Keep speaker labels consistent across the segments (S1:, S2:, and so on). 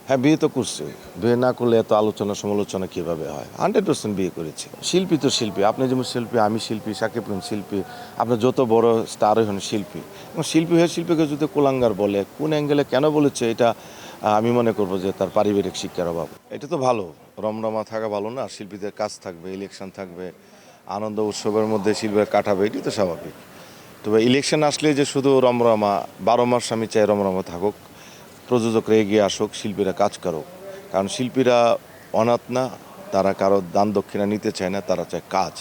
S1: হ্যাঁ, বিয়ে তো করছি। বিয়ে না করলে এত আলোচনা সমালোচনা কীভাবে হয়? 100% বিয়ে করেছি। শিল্পী তো শিল্পী। আপনি যেমন শিল্পী, আমি শিল্পী, শাকিব খান শিল্পী, আপনার যত বড় স্টারই হন শিল্পী। এবং শিল্পী হয়ে শিল্পীকে যদি কুলাঙ্গার বলে, কোন অ্যাঙ্গেলে কেন বলেছে এটা আমি মনে করব যে তার পারিবারিক শিক্ষার অভাব। এটা তো ভালো, রমরমা থাকা ভালো না? শিল্পীদের কাজ থাকবে, ইলেকশন থাকবে, আনন্দ উৎসবের মধ্যে শিল্পীরা কাটাবে, এটাই তো স্বাভাবিক। তবে ইলেকশন আসলে যে শুধু রমরমা, 12 মাস আমি চাই রমরমা থাকুক, প্রযোজকরা এগিয়ে আসুক, শিল্পীরা কাজ করুক। কারণ শিল্পীরা অনাথ না, তারা কারো দান দক্ষিণা নিতে চায় না, তারা চায় কাজ।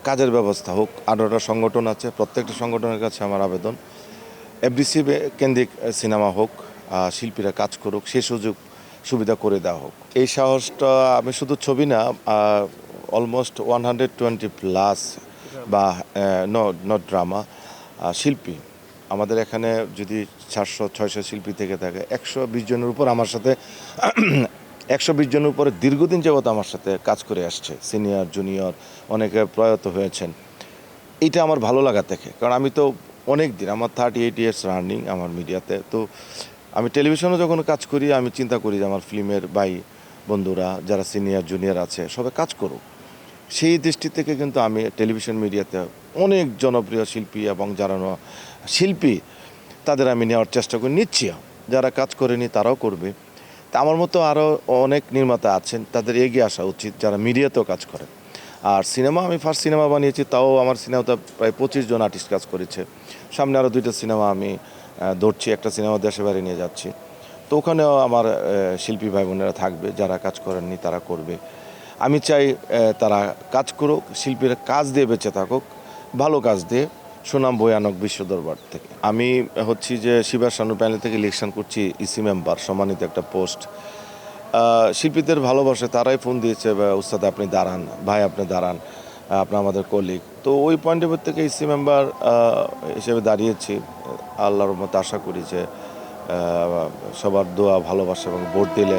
S1: কাজের ব্যবস্থা হোক। 18টা সংগঠন আছে, প্রত্যেকটা সংগঠনের কাছে আমার আবেদন এফডিসি কেন্দ্রিক সিনেমা হোক, শিল্পীরা কাজ করুক, সে সুযোগ সুবিধা করে দেওয়া হোক। এই সাহসটা আমি শুধু ছবি না, অলমোস্ট 120 প্লাস বা নট ড্রামা শিল্পী আমাদের এখানে যদি 400-600 শিল্পী থেকে থাকে, 120 জনের উপর আমার সাথে 120 জনের উপরে দীর্ঘদিন যাবত আমার সাথে কাজ করে আসছে, সিনিয়র জুনিয়র অনেকে প্রয়াত হয়েছেন। এটা আমার ভালো লাগা থেকে, কারণ আমি তো অনেক দিন, আমার 38 ইয়ার্স রানিং আমার মিডিয়াতে। তো আমি টেলিভিশনে যখন কাজ করি আমি চিন্তা করি যে আমার ফিল্মের ভাই বন্ধুরা যারা সিনিয়র জুনিয়র আছে সবাই কাজ করুক। সেই দৃষ্টি থেকে কিন্তু আমি টেলিভিশন মিডিয়াতে অনেক জনপ্রিয় শিল্পী এবং যারা শিল্পী তাদের আমি নেওয়ার চেষ্টা করি, নিচ্ছি। যারা কাজ করেনি তারাও করবে। তা আমার মতো আরও অনেক নির্মাতা আছেন, তাদের এগিয়ে আসা উচিত যারা মিডিয়াতেও কাজ করেন। আর সিনেমা, আমি ফার্স্ট সিনেমা বানিয়েছি, তাও আমার সিনেমাতে প্রায় 25 জন আর্টিস্ট কাজ করেছে। সামনে আরও 2টা সিনেমা আমি ধরছি, একটা সিনেমা দেশে বাইরে নিয়ে যাচ্ছি। তো ওখানেও আমার শিল্পী ভাই বোনেরা থাকবে, যারা কাজ করেননি তারা করবে। আমি চাই তারা কাজ করুক, শিল্পীরা কাজ দিয়ে বেঁচে থাকুক, ভালো কাজ দিয়ে সুনাম বয়ে আনুক বিশ্ব দরবার থেকে। আমি হচ্ছি যে শিবা শানু প্যানেল থেকে ইলেকশন করছি, ইসি মেম্বার, সম্মানিত একটা পোস্ট। শিল্পীদের ভালোবাসে, তারাই ফোন দিয়েছে, উস্তাদ আপনি দাঁড়ান, ভাই আপনি দাঁড়ান, আপনি আমাদের কলিগ। তো ওই পয়েন্ট অফ থেকে ইসি মেম্বার হিসেবে দাঁড়িয়েছি। আল্লাহর মতো আশা করি যে সবার দোয়া, ভালোবাসা এবং ভোট দিলে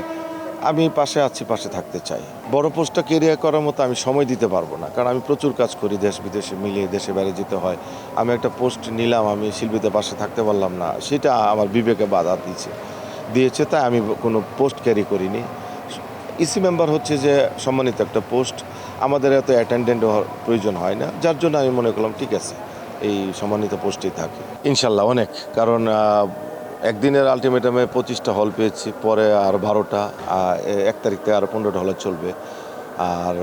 S1: আমি পাশে আছি, পাশে থাকতে চাই। বড় পোস্টটা কেরিয়ার করার মতো আমি সময় দিতে পারবো না, কারণ আমি প্রচুর কাজ করি, দেশ বিদেশে মিলিয়ে দেশে বাইরে যেতে হয়। আমি একটা পোস্ট নিলাম, আমি শিল্পীদের পাশে থাকতে পারলাম না, সেটা আমার বিবেকে বাধা দিয়েছে, তাই আমি কোনো পোস্ট ক্যারি করিনি। ইসি মেম্বার হচ্ছে যে সম্মানিত একটা পোস্ট, আমাদের এত অ্যাটেন্ডেন্ট প্রয়োজন হয় না, যার জন্য আমি মনে করলাম ঠিক আছে এই সম্মানিত পোস্টেই থাকে। ইনশাল্লাহ অনেক, কারণ একদিনের আলটিমেটামে 25টা হল পেয়েছি, পরে আর 12টা, 1 তারিখ থেকে আরও 15টা হলে চলবে। আর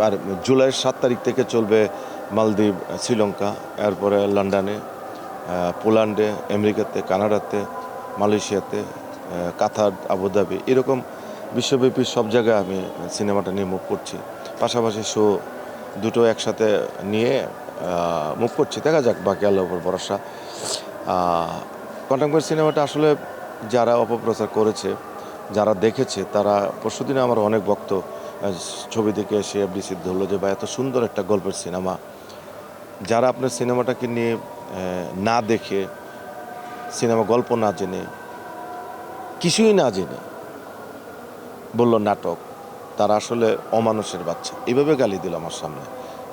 S1: আর জুলাইয়ের 7 তারিখ থেকে চলবে মালদ্বীপ, শ্রীলঙ্কা, এরপরে লন্ডনে, পোল্যান্ডে, আমেরিকাতে, কানাডাতে, মালয়েশিয়াতে, কাতার, আবুধাবি, এরকম বিশ্বব্যাপী সব জায়গায় আমি সিনেমাটা নিয়ে মুভ করছি। পাশাপাশি শো দুটো একসাথে নিয়ে মুভ করছি, দেখা যাক, বাকি আল্লাহর উপর ভরসা। কন্টেম্পোরারি সিনেমাটা আসলে যারা অপপ্রচার করেছে, যারা দেখেছে, তারা পরশুদিনে আমার অনেক ভক্ত ছবি দেখে এসে এফডিসি ধরলো যে ভাই এত সুন্দর একটা গল্পের সিনেমা। যারা আপনার সিনেমাটাকে নিয়ে না দেখে, সিনেমা গল্প না জেনে, কিছুই না জেনে বলল নাটক, তারা আসলে অমানুষের বাচ্চা, এভাবে গালি দিল আমার সামনে।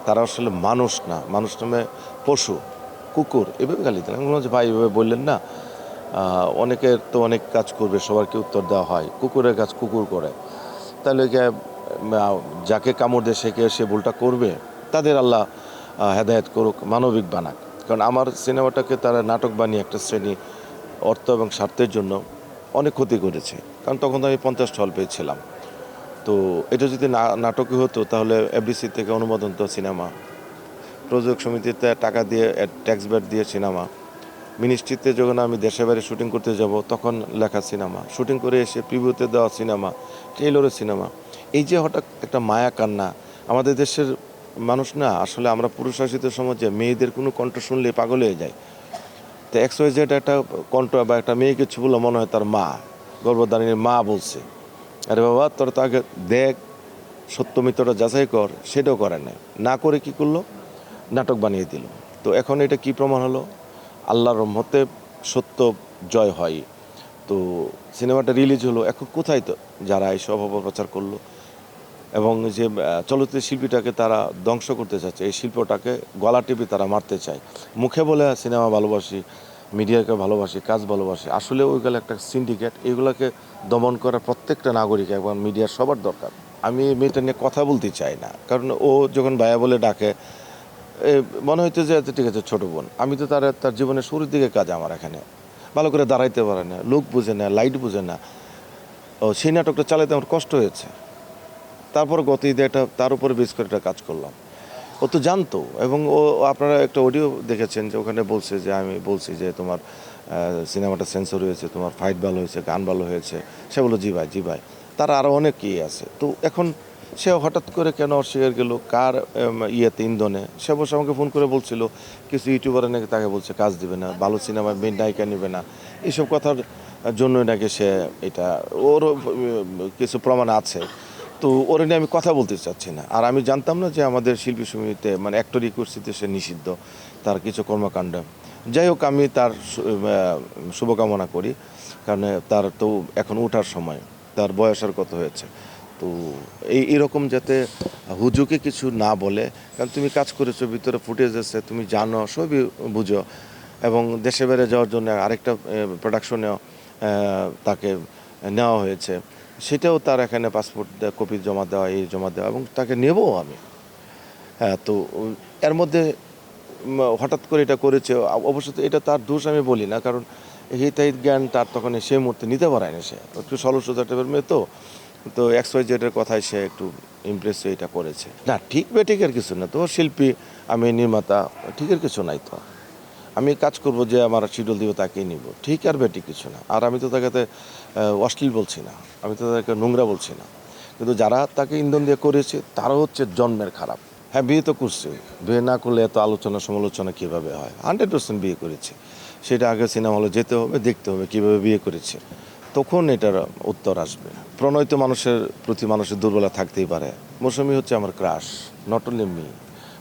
S1: তারা আসলে মানুষ না, মানুষ নামে পশু, কুকুর, এভাবে গালি দিল। আমি বললাম যে ভাই এভাবে বললেন না, অনেকের তো অনেক কাজ করবে, সবার কি উত্তর দেওয়া হয়? কুকুরের কাজ কুকুর করে, তাহলে যাকে কামড় দিয়ে সে ভুলটা করবে, তাদের আল্লাহ হেদায়েত করুক, মানবিক বানাক। কারণ আমার সিনেমাটাকে তারা নাটক বানিয়ে একটা শ্রেণী অর্থ এবং স্বার্থের জন্য অনেক ক্ষতি করেছে, কারণ তখন তো আমি 50টা হল পেয়েছিলাম। তো এটা যদি নাটকই হতো তাহলে এফডিসি থেকে অনুমোদন তো সিনেমা, প্রযোজক সমিতিতে টাকা দিয়ে ট্যাক্স ব্যাট দিয়ে সিনেমা, মিনিস্ট্রিতে যখন আমি দেশে বাইরে শুটিং করতে যাব তখন লেখা সিনেমা, শুটিং করে এসে প্রিভিউতে দেওয়া সিনেমা, ট্রেইলরের সিনেমা। এই যে হঠাৎ একটা মায়া কান্না, আমাদের দেশের মানুষ না, আসলে আমরা পুরুষাসিত সমাজে মেয়েদের কোনো কণ্ঠ শুনলে পাগল হয়ে যায়। তো XYZ একটা কণ্ঠ বা একটা মেয়েকে ছুবলো, মনে হয় তার মা, গর্ভধারিণীর মা বলছে, আরে বাবা তোর তো আগে দেখ, সত্য মিথ্যাটা যাচাই কর, সেটাও করে না করে কি করলো, নাটক বানিয়ে দিল। তো এখন এটা কি প্রমাণ হলো? আল্লাহর রহমতে সত্য জয় হয়। তো সিনেমাটা রিলিজ হলো, এখন কোথায় তো যারা এই সব অপপ্রচার করলো এবং যে চলচ্চিত্র শিল্পীটাকে তারা ধ্বংস করতে চাচ্ছে, এই শিল্পটাকে গলা টিপে তারা মারতে চায়। মুখে বলে সিনেমা ভালোবাসি, মিডিয়াকে ভালোবাসি, কাজ ভালোবাসি। আসলে ওইগুলো একটা সিন্ডিকেট, এগুলোকে দমন করার প্রত্যেকটা নাগরিক এবং মিডিয়ার সবার দরকার। আমি এই মেয়েটা নিয়ে কথা বলতে চাই না, কারণ ও যখন ভাইয়া বলে ডাকে মনে হইতো যে আচ্ছা ঠিক আছে ছোটো বোন। আমি তো তার জীবনের শুরুর দিকে কাজ আমার এখানে, ভালো করে দাঁড়াইতে পারে না, লোক বুঝে না, লাইট বুঝে না। ও সেই নাটকটা চালাতে আমার কষ্ট হয়েছে। তারপর গত ঈদে একটা তার উপরে বেস করে একটা কাজ করলাম। ও তো জানতো, এবং ও আপনারা একটা অডিও দেখেছেন যে ওখানে বলছে যে আমি বলছি যে তোমার সিনেমাটা সেন্সর হয়েছে, তোমার ফাইট ভালো হয়েছে, গান ভালো হয়েছে। সে বললো জি ভাই জি ভাই। তার আরও অনেক ইয়ে আছে। তো এখন সে হঠাৎ করে কেন অস্বীকার গেল, কার ইয়েতে ইন্ধনে সে বসে আমাকে ফোন করে বলছিল কিছু ইউটিউবারে নাকি তাকে বলছে কাজ দিবে না, ভালো সিনেমায় মেন নায়িকা নেবে না, এইসব কথার জন্যই নাকি সে এটা, ওরও কিছু প্রমাণ আছে। তো ওরা নিয়ে আমি কথা বলতে চাচ্ছি না। আর আমি জানতাম না যে আমাদের শিল্পী সমিতিতে মানে অ্যাক্টরি কুর্সিতে সে নিষিদ্ধ, তার কিছু কর্মকাণ্ড। যাই হোক, আমি তার শুভকামনা করি, কারণ তার তো এখন ওঠার সময়, তার বয়স আর কত হয়েছে। তো এরকম যাতে হুজুকে কিছু না বলে, কারণ তুমি কাজ করেছো, ভিতরে ফুটেজ আছে, তুমি জানো, সবই বুঝো। এবং দেশে বেড়ে যাওয়ার জন্য আরেকটা প্রোডাকশনেও তাকে নেওয়া হয়েছে, সেটাও তার এখানে পাসপোর্ট কপি জমা দেওয়া, এই জমা দেওয়া, এবং তাকে নেবও আমি। হ্যাঁ, তো এর মধ্যে হঠাৎ করে এটা করেছে। অবশ্য এটা তার দোষ আমি বলি না, কারণ হিতাহিত জ্ঞান তার তখন সেই মুহূর্তে নিতে পারেনি। সে একটু সরল-সোজা টাইপের মেয়ে, তো XYZ এর কথায় সে একটু ইমপ্রেস হয়ে এটা করেছে। না, ঠিক বেঠিকের কিছু না তো, শিল্পী, আমি নির্মাতা, ঠিকের কিছু নাই তো। আমি কাজ করব, যে আমার শিডিউল দিব তাকেই নিব, ঠিক আর বেঠিক কিছু না। আর আমি তো তাকে অশ্লীল বলছি না, আমি তো তাকে নোংরা বলছি না। কিন্তু যারা তাকে ইন্ধন দিয়ে করেছে তারা হচ্ছে জন্মের খারাপ। হ্যাঁ, বিয়ে তো করছি, বিয়ে না করলে এত আলোচনা সমালোচনা কীভাবে হয়? 100% বিয়ে করেছে। সেটা আগে সিনেমা হলে যেতে হবে, দেখতে হবে কীভাবে বিয়ে করেছে, তখন এটার উত্তর আসবে। প্রণয়িত মানুষের প্রতি মানুষের দুর্বলতা থাকতেই পারে। মৌসুমী হচ্ছে আমার ক্রাশ, নট অনলি মি,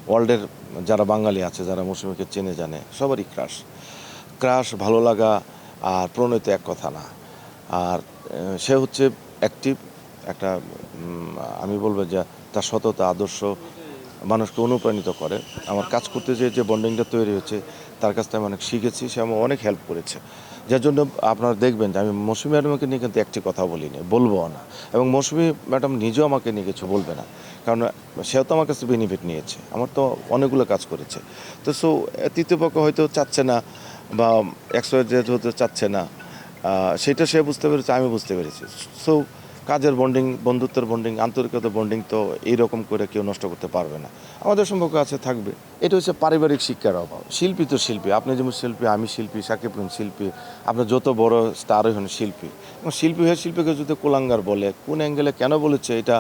S1: ওয়ার্ল্ডের যারা বাঙালি আছে, যারা মৌসুমীকে চেনে জানে, সবারই ক্রাশ। ক্রাশ, ভালো লাগা আর প্রণয়িত এক কথা না। আর সে হচ্ছে অ্যাক্টিভ একটা, আমি বলবো যে তার সততা, আদর্শ মানুষকে অনুপ্রাণিত করে। আমার কাজ করতে যে বন্ডিংটা তৈরি হয়েছে, তার কাছ থেকে আমি অনেক শিখেছি, সে আমার অনেক হেল্প করেছে। যার জন্য আপনারা দেখবেন যে আমি মৌসুমী ম্যাডামকে নিয়ে কিন্তু একটি কথা বলিনি, বলবও না। এবং মৌসুমী ম্যাডাম নিজেও আমাকে নিয়ে কিছু বলবে না, কারণ সেও তো আমার কাছে বেনিফিট নিয়েছে, আমার তো অনেকগুলো কাজ করেছে। তো তৃতীয় পক্ষ হয়তো চাচ্ছে না, বা XYZ হতে চাচ্ছে না, সেটা সে বুঝতে পেরেছে, আমি বুঝতে পেরেছি। সো কাজের বন্ডিং, বন্ধুত্বের বন্ডিং, আন্তরিকতার বন্ডিং তো এইরকম করে কেউ নষ্ট করতে পারবে না। আমাদের সম্পর্ক আছে, থাকবে। এটা হচ্ছে পারিবারিক শিক্ষার অভাব। শিল্পী তো শিল্পী, আপনি যেমন শিল্পী, আমি শিল্পী, সাকিব খান শিল্পী, আপনার যত বড় স্টারই হন শিল্পী। এবং শিল্পী হয়ে শিল্পীকে যদি কুলাঙ্গার বলে, কোন অ্যাঙ্গেলে কেন বলেছে, এটা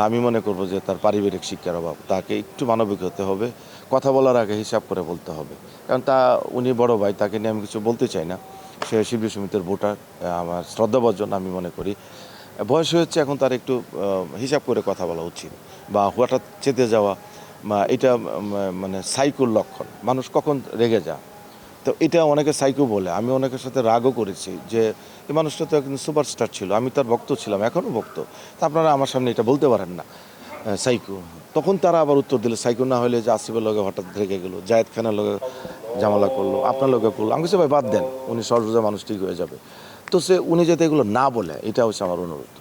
S1: আমি মনে করব যে তার পারিবারিক শিক্ষার অভাব। তাকে একটু মানবিক হতে হবে, কথা বলার আগে হিসাব করে বলতে হবে। কারণ উনি বড় ভাই, তাকে নিয়ে আমি কিছু বলতে চাই না। সে শিল্পী সমিতির ভোটার, আমার শ্রদ্ধাভাজন আমি মনে করি। বয়স হয়েছে, এখন তার একটু হিসাব করে কথা বলা উচিত। বা হঠাৎ চেতে যাওয়া, এটা মানে সাইকোর লক্ষণ। মানুষ কখন রেগে যায়, তো এটা অনেকে সাইকো বলে। আমি অনেকের সাথে রাগও করেছি যে এই মানুষটা তো একদিন সুপারস্টার ছিল, আমি তার ভক্ত ছিলাম, এখনও ভক্ত, তা আপনারা আমার সামনে এটা বলতে পারেন না সাইকো। তখন তারা আবার উত্তর দিল সাইকো না হলে যে আসিফের লগে হঠাৎ রেগে গেলো, জায়েদ খানের লগে ঝামেলা করলো, আপনার লগে করলো। আমি কিছু ভাই বাদ দেন, উনি সর্বজা মানুষ ঠিক হয়ে যাবে। তো উনি যাতে এগুলো না বলে, এটা হচ্ছে আমার অনুরোধ।